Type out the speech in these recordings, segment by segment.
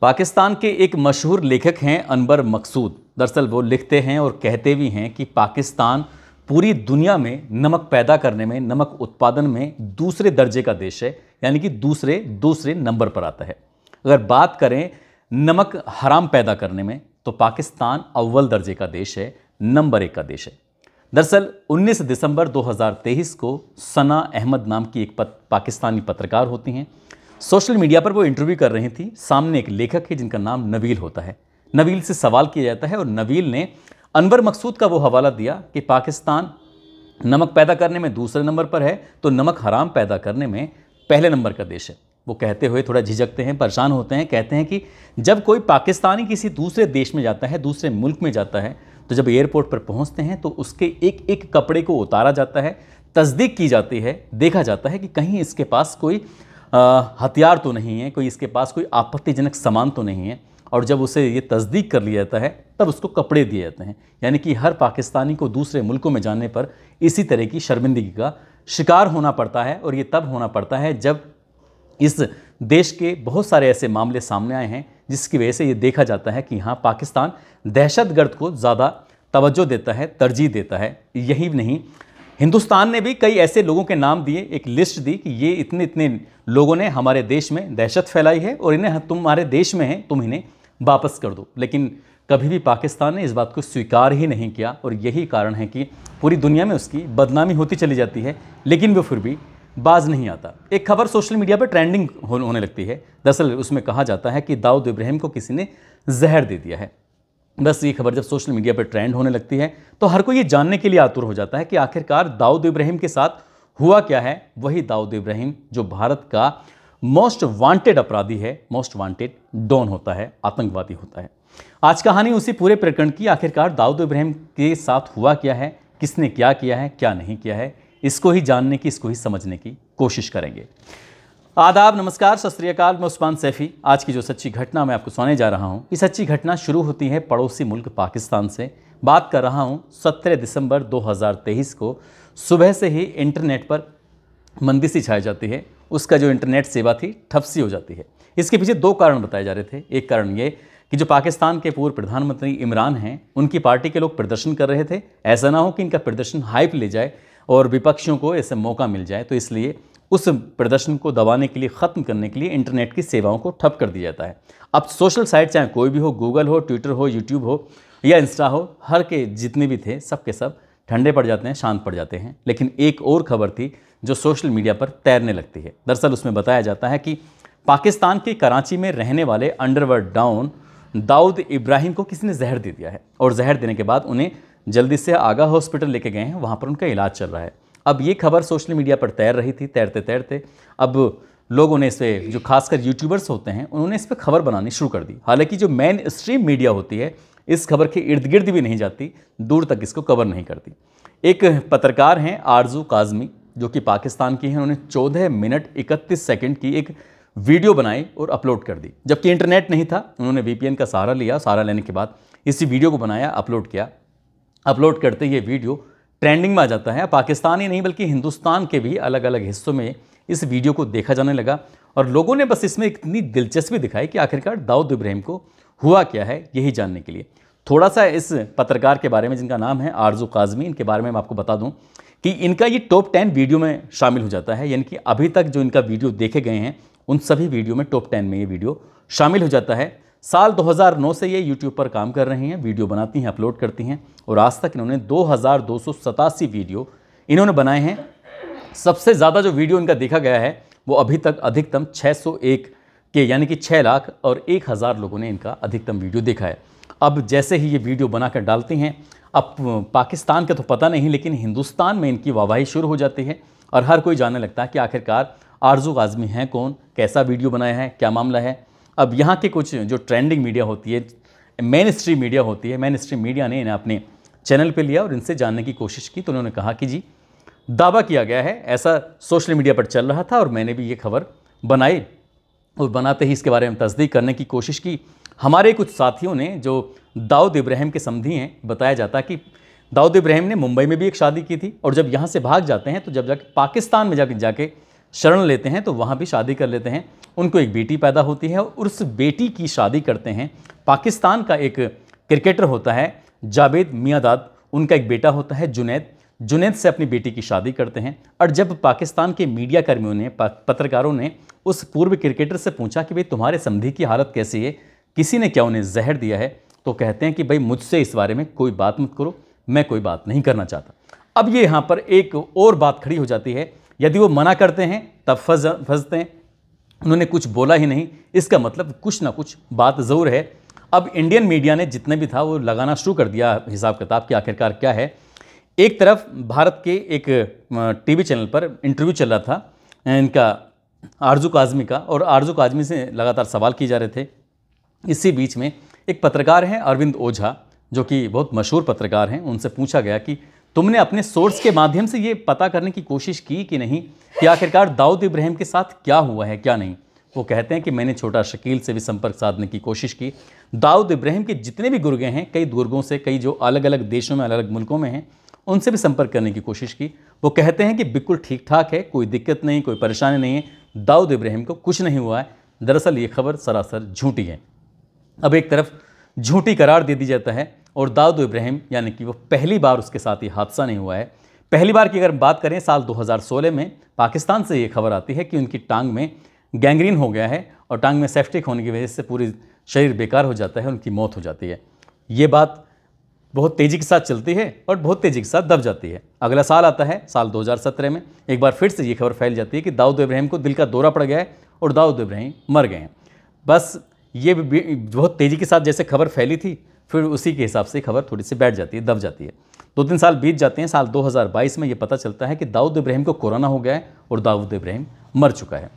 पाकिस्तान के एक मशहूर लेखक हैं अनवर मकसूद। दरअसल वो लिखते हैं और कहते भी हैं कि पाकिस्तान पूरी दुनिया में नमक पैदा करने में, नमक उत्पादन में दूसरे दर्जे का देश है, यानी कि दूसरे नंबर पर आता है। अगर बात करें नमक हराम पैदा करने में तो पाकिस्तान अव्वल दर्जे का देश है, नंबर 1 का देश है। दरअसल 19 दिसंबर 2023 को सना अहमद नाम की एक पाकिस्तानी पत्रकार होती हैं। सोशल मीडिया पर वो इंटरव्यू कर रही थी। सामने एक लेखक है जिनका नाम नवील होता है। नवील से सवाल किया जाता है और नवील ने अनवर मकसूद का वो हवाला दिया कि पाकिस्तान नमक पैदा करने में दूसरे नंबर पर है तो नमक हराम पैदा करने में पहले नंबर का देश है। वो कहते हुए थोड़ा झिझकते हैं, परेशान होते हैं। कहते हैं कि जब कोई पाकिस्तानी किसी दूसरे देश में जाता है, दूसरे मुल्क में जाता है, तो जब एयरपोर्ट पर पहुंचते हैं तो उसके एक एक कपड़े को उतारा जाता है, तस्दीक की जाती है, देखा जाता है कि कहीं इसके पास कोई हथियार तो नहीं है, कोई इसके पास कोई आपत्तिजनक सामान तो नहीं है। और जब उसे ये तस्दीक कर लिया जाता है तब उसको कपड़े दिए जाते हैं। यानी कि हर पाकिस्तानी को दूसरे मुल्कों में जाने पर इसी तरह की शर्मिंदगी का शिकार होना पड़ता है। और ये तब होना पड़ता है जब इस देश के बहुत सारे ऐसे मामले सामने आए हैं जिसकी वजह से ये देखा जाता है कि हाँ, पाकिस्तान दहशतगर्द को ज़्यादा तवज्जो देता है, तरजीह देता है। यही नहीं, हिंदुस्तान ने भी कई ऐसे लोगों के नाम दिए, एक लिस्ट दी कि ये इतने इतने लोगों ने हमारे देश में दहशत फैलाई है और इन्हें तुम्हारे देश में है, तुम इन्हें वापस कर दो। लेकिन कभी भी पाकिस्तान ने इस बात को स्वीकार ही नहीं किया और यही कारण है कि पूरी दुनिया में उसकी बदनामी होती चली जाती है, लेकिन वो फिर भी बाज नहीं आता। एक खबर सोशल मीडिया पर ट्रेंडिंग होने लगती है। दरअसल उसमें कहा जाता है कि दाऊद इब्राहिम को किसी ने जहर दे दिया है। बस ये खबर जब सोशल मीडिया पर ट्रेंड होने लगती है तो हर कोई ये जानने के लिए आतुर हो जाता है कि आखिरकार दाऊद इब्राहिम के साथ हुआ क्या है। वही दाऊद इब्राहिम जो भारत का मोस्ट वांटेड अपराधी है, मोस्ट वांटेड डॉन होता है, आतंकवादी होता है। आज कहानी उसी पूरे प्रकरण की। आखिरकार दाऊद इब्राहिम के साथ हुआ क्या है, किसने क्या किया है, क्या नहीं किया है, इसको ही जानने की, इसको ही समझने की कोशिश करेंगे। आदाब, नमस्कार, सत श्री अकाल। मैं उस्मान सैफी। आज की जो सच्ची घटना मैं आपको सुनाने जा रहा हूँ, ये सच्ची घटना शुरू होती है पड़ोसी मुल्क पाकिस्तान से। बात कर रहा हूँ 17 दिसंबर 2023 को। सुबह से ही इंटरनेट पर मंदी सी छाई जाती है। उसका जो इंटरनेट सेवा थी ठप सी हो जाती है। इसके पीछे 2 कारण बताए जा रहे थे। एक कारण ये कि जो पाकिस्तान के पूर्व प्रधानमंत्री इमरान हैं, उनकी पार्टी के लोग प्रदर्शन कर रहे थे। ऐसा ना हो कि इनका प्रदर्शन हाइप ले जाए और विपक्षियों को ऐसे मौका मिल जाए, तो इसलिए उस प्रदर्शन को दबाने के लिए, ख़त्म करने के लिए इंटरनेट की सेवाओं को ठप कर दिया जाता है। अब सोशल साइट चाहे कोई भी हो, गूगल हो, ट्विटर हो, यूट्यूब हो या इंस्टा हो, हर के जितने भी थे सब के सब ठंडे पड़ जाते हैं, शांत पड़ जाते हैं। लेकिन एक और खबर थी जो सोशल मीडिया पर तैरने लगती है। दरअसल उसमें बताया जाता है कि पाकिस्तान के कराची में रहने वाले अंडरवर्ल्ड डॉन दाऊद इब्राहिम को किसी ने जहर दे दिया है और जहर देने के बाद उन्हें जल्दी से आगा हॉस्पिटल लेके गए हैं, वहाँ पर उनका इलाज चल रहा है। अब ये खबर सोशल मीडिया पर तैर रही थी। तैरते तैरते अब लोगों ने इसे, जो खासकर यूट्यूबर्स होते हैं, उन्होंने इस पर खबर बनानी शुरू कर दी। हालांकि जो मेन स्ट्रीम मीडिया होती है इस खबर के इर्द गिर्द भी नहीं जाती, दूर तक इसको कवर नहीं करती। एक पत्रकार हैं आरजू काजमी, जो कि पाकिस्तान की हैं। उन्होंने 14 मिनट 31 सेकंड की एक वीडियो बनाई और अपलोड कर दी। जबकि इंटरनेट नहीं था, उन्होंने VPN का सहारा लिया। सहारा लेने के बाद इसी वीडियो को बनाया, अपलोड किया। अपलोड करते ये वीडियो ट्रेंडिंग में आ जाता है। पाकिस्तान ही नहीं बल्कि हिंदुस्तान के भी अलग अलग हिस्सों में इस वीडियो को देखा जाने लगा और लोगों ने बस इसमें इतनी दिलचस्पी दिखाई कि आखिरकार दाऊद इब्राहिम को हुआ क्या है, यही जानने के लिए। थोड़ा सा इस पत्रकार के बारे में, जिनका नाम है आरजू काजमी, इनके बारे में मैं आपको बता दूं कि इनका ये टॉप 10 वीडियो में शामिल हो जाता है। यानी कि अभी तक जो इनका वीडियो देखे गए हैं उन सभी वीडियो में टॉप 10 में ये वीडियो शामिल हो जाता है। साल 2009 से ये यूट्यूब पर काम कर रही हैं, वीडियो बनाती हैं, अपलोड करती हैं और आज तक इन्होंने 2287 वीडियो इन्होंने बनाए हैं। सबसे ज़्यादा जो वीडियो इनका देखा गया है वो अभी तक अधिकतम 601 के, यानी कि 6,01,000 लोगों ने इनका अधिकतम वीडियो देखा है। अब जैसे ही ये वीडियो बनाकर डालती हैं, अब पाकिस्तान का तो पता नहीं लेकिन हिंदुस्तान में इनकी वाहवाही शुरू हो जाती है और हर कोई जानने लगता है कि आखिरकार आरजू काजमी हैं कौन, कैसा वीडियो बनाया है, क्या मामला है। अब यहाँ के कुछ जो ट्रेंडिंग मीडिया होती है, मेन स्ट्रीम मीडिया होती है, मेन स्ट्रीम मीडिया ने इन्हें अपने चैनल पे लिया और इनसे जानने की कोशिश की। तो उन्होंने कहा कि जी, दावा किया गया है, ऐसा सोशल मीडिया पर चल रहा था और मैंने भी ये खबर बनाई और बनाते ही इसके बारे में तस्दीक करने की कोशिश की। हमारे कुछ साथियों ने, जो दाऊद इब्राहिम के समधी हैं, बताया जाता है कि दाऊद इब्राहिम ने मुंबई में भी एक शादी की थी और जब यहाँ से भाग जाते हैं तो जब जाके पाकिस्तान में जाके शरण लेते हैं तो वहाँ भी शादी कर लेते हैं। उनको एक बेटी पैदा होती है और उस बेटी की शादी करते हैं। पाकिस्तान का एक क्रिकेटर होता है जावेद मियांदाद, उनका एक बेटा होता है जुनैद। जुनैद से अपनी बेटी की शादी करते हैं। और जब पाकिस्तान के मीडिया कर्मियों ने, पत्रकारों ने उस पूर्व क्रिकेटर से पूछा कि भाई तुम्हारे समधी की हालत कैसी है, किसी ने क्या उन्हें जहर दिया है, तो कहते हैं कि भाई मुझसे इस बारे में कोई बात मत करो, मैं कोई बात नहीं करना चाहता। अब ये यहाँ पर एक और बात खड़ी हो जाती है, यदि वो मना करते हैं तब फंसते हैं। उन्होंने कुछ बोला ही नहीं, इसका मतलब कुछ ना कुछ बात ज़रूर है। अब इंडियन मीडिया ने जितने भी था वो लगाना शुरू कर दिया हिसाब किताब कि आखिरकार क्या है। एक तरफ भारत के एक टीवी चैनल पर इंटरव्यू चल रहा था इनका आरजू काज़मी का, और आरजू काज़मी से लगातार सवाल किए जा रहे थे। इसी बीच में एक पत्रकार हैं अरविंद ओझा, जो कि बहुत मशहूर पत्रकार हैं, उनसे पूछा गया कि तुमने अपने सोर्स के माध्यम से ये पता करने की कोशिश की कि नहीं कि आखिरकार दाऊद इब्राहिम के साथ क्या हुआ है क्या नहीं। वो कहते हैं कि मैंने छोटा शकील से भी संपर्क साधने की कोशिश की। दाऊद इब्राहिम के जितने भी गुर्गे हैं, कई दुर्गों से, कई जो अलग अलग देशों में, अलग अलग मुल्कों में हैं, उनसे भी संपर्क करने की कोशिश की। वो कहते हैं कि बिल्कुल ठीक ठाक है, कोई दिक्कत नहीं, कोई परेशानी नहीं है, दाऊद इब्राहिम को कुछ नहीं हुआ है। दरअसल ये खबर सरासर झूठी है। अब एक तरफ झूठी करार दे दी जाता है और दाऊद इब्राहिम यानी कि वो पहली बार उसके साथ ये हादसा नहीं हुआ है। पहली बार की अगर बात करें साल 2016 में पाकिस्तान से ये खबर आती है कि उनकी टांग में गैंग्रीन हो गया है और टांग में सेप्टिक होने की वजह से पूरी शरीर बेकार हो जाता है, उनकी मौत हो जाती है। ये बात बहुत तेज़ी के साथ चलती है और बहुत तेज़ी के साथ दब जाती है। अगला साल आता है साल 2017 में, एक बार फिर से ये खबर फैल जाती है कि दाऊद इब्राहिम को दिल का दौरा पड़ गया है और दाऊद इब्राहिम मर गए हैं। बस ये बहुत तेज़ी के साथ जैसे खबर फैली थी, फिर उसी के हिसाब से खबर थोड़ी सी बैठ जाती है, दब जाती है। 2-3 साल बीत जाते हैं। साल 2022 में ये पता चलता है कि दाऊद इब्राहिम को कोरोना हो गया है और दाऊद इब्राहिम मर चुका है।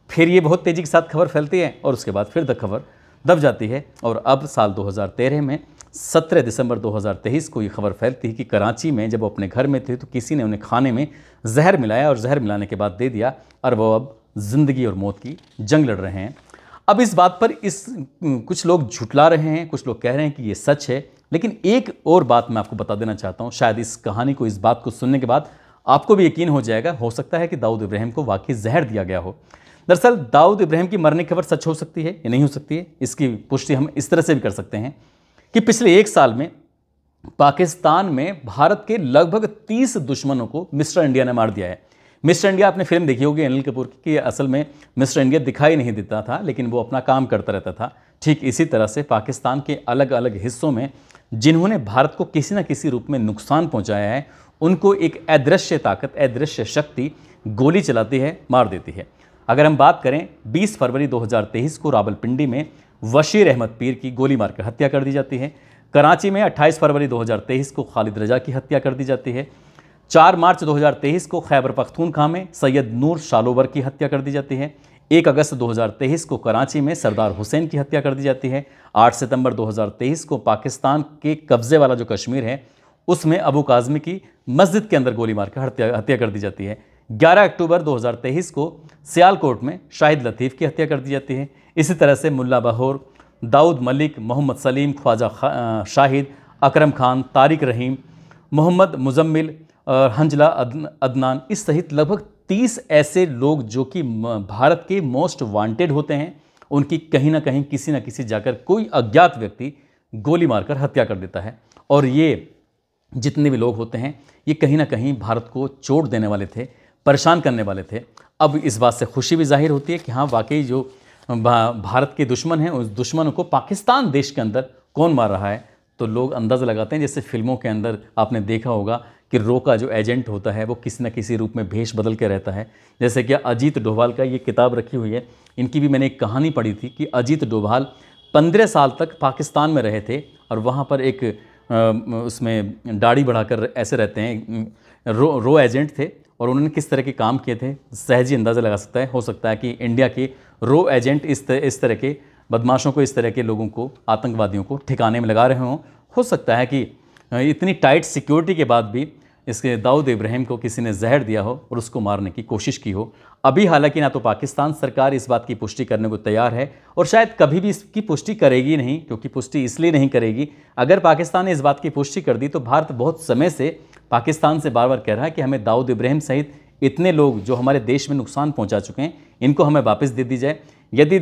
फिर ये बहुत तेज़ी के साथ खबर फैलती है और उसके बाद फिर खबर दब जाती है। और अब साल 2013 में 17 दिसंबर 2023 को ये खबर फैलती है कि कराची में जब वो अपने घर में थे तो किसी ने उन्हें खाने में जहर मिलाया और जहर मिलाने के बाद दे दिया और वो अब ज़िंदगी और मौत की जंग लड़ रहे हैं। अब इस बात पर कुछ लोग झुटला रहे हैं, कुछ लोग कह रहे हैं कि ये सच है। लेकिन एक और बात मैं आपको बता देना चाहता हूँ, शायद इस कहानी को, इस बात को सुनने के बाद आपको भी यकीन हो जाएगा, हो सकता है कि दाऊद इब्राहिम को वाकई जहर दिया गया हो। दरअसल दाऊद इब्राहिम की मरने की खबर सच हो सकती है या नहीं हो सकती है, इसकी पुष्टि हम इस तरह से भी कर सकते हैं कि पिछले 1 साल में पाकिस्तान में भारत के लगभग 30 दुश्मनों को मिस्टर इंडिया ने मार दिया है। मिस्टर इंडिया आपने फिल्म देखी होगी अनिल कपूर की, कि असल में मिस्टर इंडिया दिखाई नहीं देता था लेकिन वो अपना काम करता रहता था। ठीक इसी तरह से पाकिस्तान के अलग अलग हिस्सों में जिन्होंने भारत को किसी न किसी रूप में नुकसान पहुंचाया है, उनको एक अदृश्य ताकत, अदृश्य शक्ति गोली चलाती है, मार देती है। अगर हम बात करें 20 फरवरी 2023 को रावलपिंडी में बशीर अहमद पीर की गोली मारकर हत्या कर दी जाती है। कराची में 28 फरवरी 2023 को खालिद रजा की हत्या कर दी जाती है। 4 मार्च 2023 को खैबर पख्तूनख्वा में सैयद नूर शालोवर की हत्या कर दी जाती है। 1 अगस्त 2023 को कराची में सरदार हुसैन की हत्या कर दी जाती है। 8 सितंबर 2023 को पाकिस्तान के कब्जे वाला जो कश्मीर है उसमें अबू काज़मी की मस्जिद के अंदर गोली मारकर हत्या कर दी जाती है। 11 अक्टूबर 2023 को सियालकोट में शाहिद लतीफ़ की हत्या कर दी जाती है। इसी तरह से मुल्ला बहोर, दाऊद मलिक, मोहम्मद सलीम, ख्वाजा शाहिद, अकरम खान, तारिक रहीम, मोहम्मद मुजम्मिल और हंजला अदनान, इस सहित लगभग 30 ऐसे लोग जो कि भारत के मोस्ट वांटेड होते हैं, उनकी कहीं ना कहीं किसी न किसी जाकर कोई अज्ञात व्यक्ति गोली मारकर हत्या कर देता है। और ये जितने भी लोग होते हैं ये कहीं ना कहीं भारत को चोट देने वाले थे, परेशान करने वाले थे। अब इस बात से खुशी भी जाहिर होती है कि हाँ वाकई जो भारत के दुश्मन हैं उस दुश्मन को पाकिस्तान देश के अंदर कौन मार रहा है। तो लोग अंदाज़ा लगाते हैं, जैसे फिल्मों के अंदर आपने देखा होगा कि रो का जो एजेंट होता है वो किसी न किसी रूप में भेष बदल के रहता है। जैसे कि अजीत डोभाल का ये किताब रखी हुई है, इनकी भी मैंने एक कहानी पढ़ी थी कि अजीत डोभाल 15 साल तक पाकिस्तान में रहे थे और वहाँ पर एक उसमें दाढ़ी बढ़ाकर ऐसे रहते हैं, रो एजेंट थे और उन्होंने किस तरह के काम किए थे सहज ही अंदाज़ा लगा सकता है। हो सकता है कि इंडिया के रो एजेंट इस तरह के बदमाशों को, इस तरह के लोगों को, आतंकवादियों को ठिकाने में लगा रहे हों। हो सकता है कि इतनी टाइट सिक्योरिटी के बाद भी इसके दाऊद इब्राहिम को किसी ने जहर दिया हो और उसको मारने की कोशिश की हो। अभी हालांकि ना तो पाकिस्तान सरकार इस बात की पुष्टि करने को तैयार है और शायद कभी भी इसकी पुष्टि करेगी नहीं, क्योंकि पुष्टि इसलिए नहीं करेगी, अगर पाकिस्तान ने इस बात की पुष्टि कर दी तो भारत बहुत समय से पाकिस्तान से बार बार कह रहा है कि हमें दाऊद इब्राहिम सहित इतने लोग जो हमारे देश में नुकसान पहुंचा चुके हैं, इनको हमें वापस दे दी जाए। यदि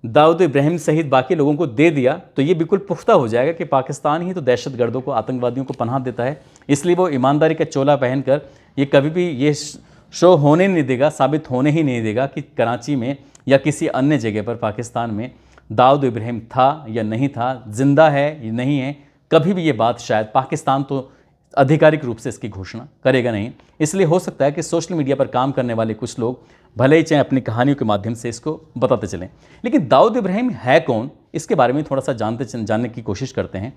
दाऊद इब्राहिम सहित बाकी लोगों को दे दिया तो ये बिल्कुल पुख्ता हो जाएगा कि पाकिस्तान ही तो दहशतगर्दों को, आतंकवादियों को पनाह देता है। इसलिए वो ईमानदारी का चोला पहनकर ये कभी भी ये शो होने नहीं देगा, साबित होने ही नहीं देगा कि कराची में या किसी अन्य जगह पर पाकिस्तान में दाऊद इब्राहिम था या नहीं था, जिंदा है या नहीं है। कभी भी ये बात शायद पाकिस्तान तो आधिकारिक रूप से इसकी घोषणा करेगा नहीं। इसलिए हो सकता है कि सोशल मीडिया पर काम करने वाले कुछ लोग भले ही चाहे अपनी कहानियों के माध्यम से इसको बताते चलें। लेकिन दाऊद इब्राहिम है कौन, इसके बारे में थोड़ा सा जानने की कोशिश करते हैं।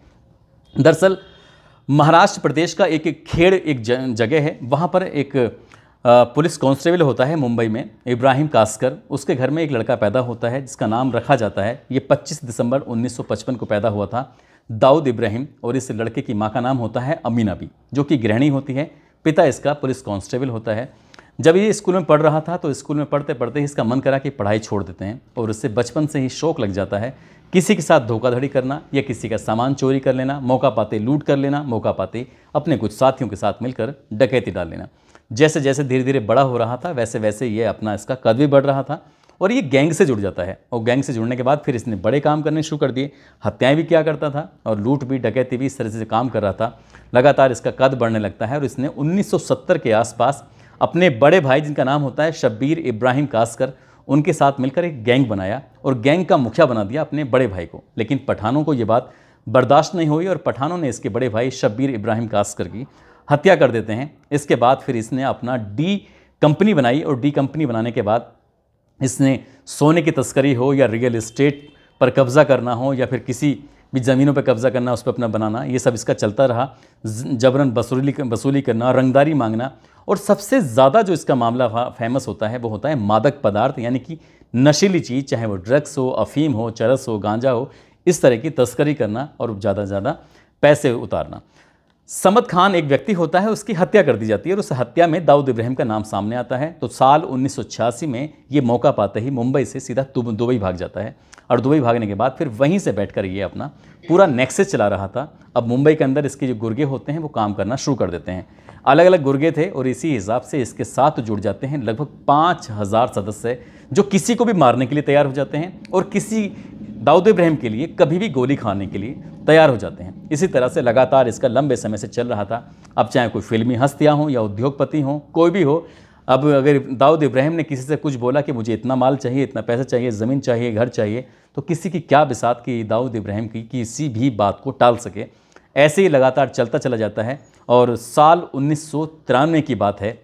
दरअसल महाराष्ट्र प्रदेश का एक खेड़ एक जगह है, वहाँ पर एक पुलिस कांस्टेबल होता है मुंबई में, इब्राहिम कासकर। उसके घर में एक लड़का पैदा होता है जिसका नाम रखा जाता है, ये 25 दिसंबर 1955 को पैदा हुआ था, दाऊद इब्राहिम। और इस लड़के की माँ का नाम होता है अमीना बी, जो कि गृहिणी होती है। पिता इसका पुलिस कांस्टेबल होता है। जब ये स्कूल में पढ़ रहा था तो स्कूल में पढ़ते पढ़ते ही इसका मन करा कि पढ़ाई छोड़ देते हैं, और उससे बचपन से ही शौक लग जाता है किसी के साथ धोखाधड़ी करना या किसी का सामान चोरी कर लेना, मौका पाते लूट कर लेना, मौका पाते अपने कुछ साथियों के साथ मिलकर डकैती डाल लेना। जैसे जैसे धीरे धीरे बड़ा हो रहा था वैसे वैसे ये अपना इसका कद भी बढ़ रहा था और ये गैंग से जुड़ जाता है। और गैंग से जुड़ने के बाद फिर इसने बड़े काम करने शुरू कर दिए। हत्याएं भी किया करता था और लूट भी, डकैती भी, इस तरह से काम कर रहा था। लगातार इसका कद बढ़ने लगता है और इसने 1970 के आसपास अपने बड़े भाई, जिनका नाम होता है शब्बीर इब्राहिम कासकर, उनके साथ मिलकर एक गैंग बनाया और गैंग का मुखिया बना दिया अपने बड़े भाई को। लेकिन पठानों को ये बात बर्दाश्त नहीं हुई और पठानों ने इसके बड़े भाई शब्बीर इब्राहिम कासकर की हत्या कर देते हैं। इसके बाद फिर इसने अपना डी कंपनी बनाई और डी कंपनी बनाने के बाद इसने सोने की तस्करी हो या रियल एस्टेट पर कब्जा करना हो या फिर किसी भी ज़मीनों पर कब्जा करना, उस पर अपना बनाना, ये सब इसका चलता रहा। जबरन वसूली करना, रंगदारी मांगना, और सबसे ज़्यादा जो इसका मामला फेमस होता है वो होता है मादक पदार्थ, यानी कि नशीली चीज़, चाहे वो ड्रग्स हो, अफीम हो, चरस हो, गांजा हो, इस तरह की तस्करी करना और ज़्यादा से ज़्यादा पैसे उतारना। समद खान एक व्यक्ति होता है, उसकी हत्या कर दी जाती है और उस हत्या में दाऊद इब्राहिम का नाम सामने आता है। तो साल 1986 में ये मौका पाते ही मुंबई से सीधा दुबई भाग जाता है और दुबई भागने के बाद फिर वहीं से बैठकर ये अपना पूरा नेक्सस चला रहा था। अब मुंबई के अंदर इसके जो गुर्गे होते हैं वो काम करना शुरू कर देते हैं। अलग अलग गुर्गे थे और इसी हिसाब से इसके साथ जुड़ जाते हैं लगभग 5000 सदस्य, जो किसी को भी मारने के लिए तैयार हो जाते हैं और किसी दाऊद इब्राहिम के लिए कभी भी गोली खाने के लिए तैयार हो जाते हैं। इसी तरह से लगातार इसका लंबे समय से चल रहा था। अब चाहे कोई फिल्मी हस्तियाँ हों या उद्योगपति हों, कोई भी हो, अब अगर दाऊद इब्राहिम ने किसी से कुछ बोला कि मुझे इतना माल चाहिए, इतना पैसा चाहिए, ज़मीन चाहिए, घर चाहिए, तो किसी की क्या बिसात कि दाऊद इब्राहिम की किसी भी बात को टाल सके। ऐसे ही लगातार चलता चला जाता है और साल 1993 की बात है।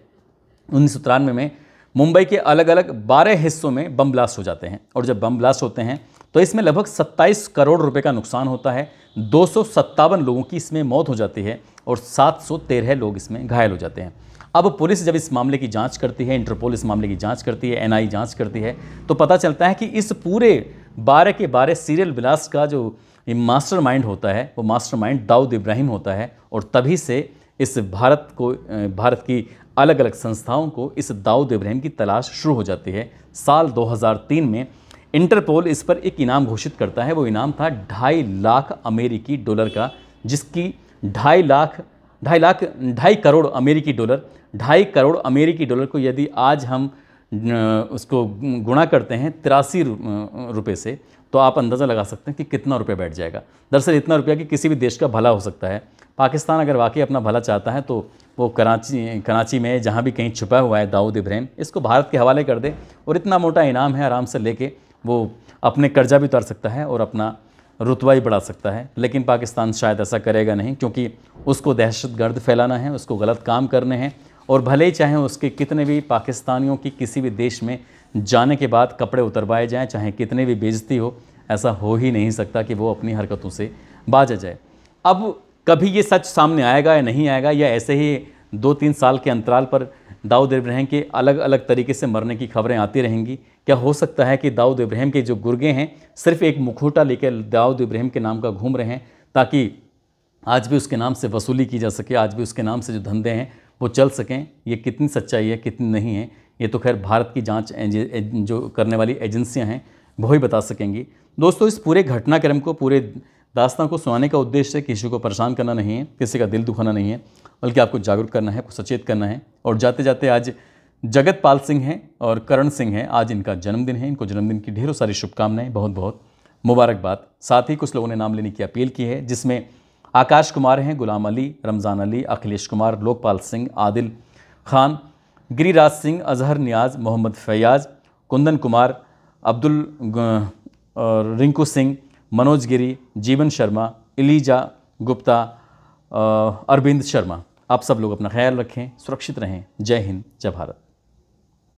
1993 में मुंबई के अलग अलग 12 हिस्सों में बम ब्लास्ट हो जाते हैं और जब बम ब्लास्ट होते हैं तो इसमें लगभग 27 करोड़ रुपए का नुकसान होता है। 257 लोगों की इसमें मौत हो जाती है और 713 लोग इसमें घायल हो जाते हैं। अब पुलिस जब इस मामले की जांच करती है, इंटरपोल इस मामले की जांच करती है, एनआई जांच करती है, तो पता चलता है कि इस पूरे 12 के 12 सीरियल ब्लास्ट का जो मास्टरमाइंड होता है वो मास्टरमाइंड दाऊद इब्राहिम होता है। और तभी से इस भारत की अलग अलग संस्थाओं को इस दाऊद इब्राहिम की तलाश शुरू हो जाती है। साल 2003 में इंटरपोल इस पर एक इनाम घोषित करता है। वो इनाम था $2.5 लाख अमेरिकी डॉलर का, जिसकी 2.5 करोड़ अमेरिकी डॉलर, 2.5 करोड़ अमेरिकी डॉलर को यदि आज हम उसको गुणा करते हैं 83 रुपये से, तो आप अंदाज़ा लगा सकते हैं कि कितना रुपये बैठ जाएगा। दरअसल इतना रुपया कि किसी भी देश का भला हो सकता है। पाकिस्तान अगर वाकई अपना भला चाहता है तो वो कराची में जहाँ भी कहीं छुपा हुआ है दाऊद इब्राहिम, इसको भारत के हवाले कर दे और इतना मोटा इनाम है, आराम से लेके वो अपने कर्जा भी उतार सकता है और अपना रुतबा ही बढ़ा सकता है। लेकिन पाकिस्तान शायद ऐसा करेगा नहीं, क्योंकि उसको दहशतगर्द फैलाना है, उसको गलत काम करने हैं, और भले ही चाहे उसके कितने भी पाकिस्तानियों की किसी भी देश में जाने के बाद कपड़े उतरवाए जाएँ, चाहे कितने भी बेइज्जती हो, ऐसा हो ही नहीं सकता कि वो अपनी हरकतों से बाज आ जाए। अब कभी ये सच सामने आएगा या नहीं आएगा, या ऐसे ही 2-3 साल के अंतराल पर दाऊद इब्राहिम के अलग अलग तरीके से मरने की खबरें आती रहेंगी? क्या हो सकता है कि दाऊद इब्राहिम के जो गुर्गे हैं सिर्फ एक मुखौटा लेकर दाऊद इब्राहिम के नाम का घूम रहे हैं, ताकि आज भी उसके नाम से वसूली की जा सके, आज भी उसके नाम से जो धंधे हैं वो चल सकें? ये कितनी सच्चाई है, कितनी नहीं है, ये तो खैर भारत की जांच जो करने वाली एजेंसियां हैं वो ही बता सकेंगी। दोस्तों, इस पूरे घटनाक्रम को, पूरे दास्तान को सुनाने का उद्देश्य किसी को परेशान करना नहीं है, किसी का दिल दुखाना नहीं है, बल्कि आपको जागरूक करना है, आपको सचेत करना है। और जाते जाते आज जगत पाल सिंह हैं और करण सिंह हैं। आज इनका जन्मदिन है, इनको जन्मदिन की ढेरों सारी शुभकामनाएं, बहुत बहुत मुबारकबाद। साथ ही कुछ लोगों ने नाम लेने की अपील की है, जिसमें आकाश कुमार हैं, गुलाम अली, रमज़ान अली, अखिलेश कुमार, लोकपाल सिंह, आदिल खान, गिरिराज सिंह, अजहर नियाज, मोहम्मद फैयाज, कुंदन कुमार, और रिंकू सिंह, मनोज गिरी, जीवन शर्मा, इलीजा गुप्ता, अरविंद शर्मा। आप सब लोग अपना ख्याल रखें, सुरक्षित रहें। जय हिंद, जय भारत।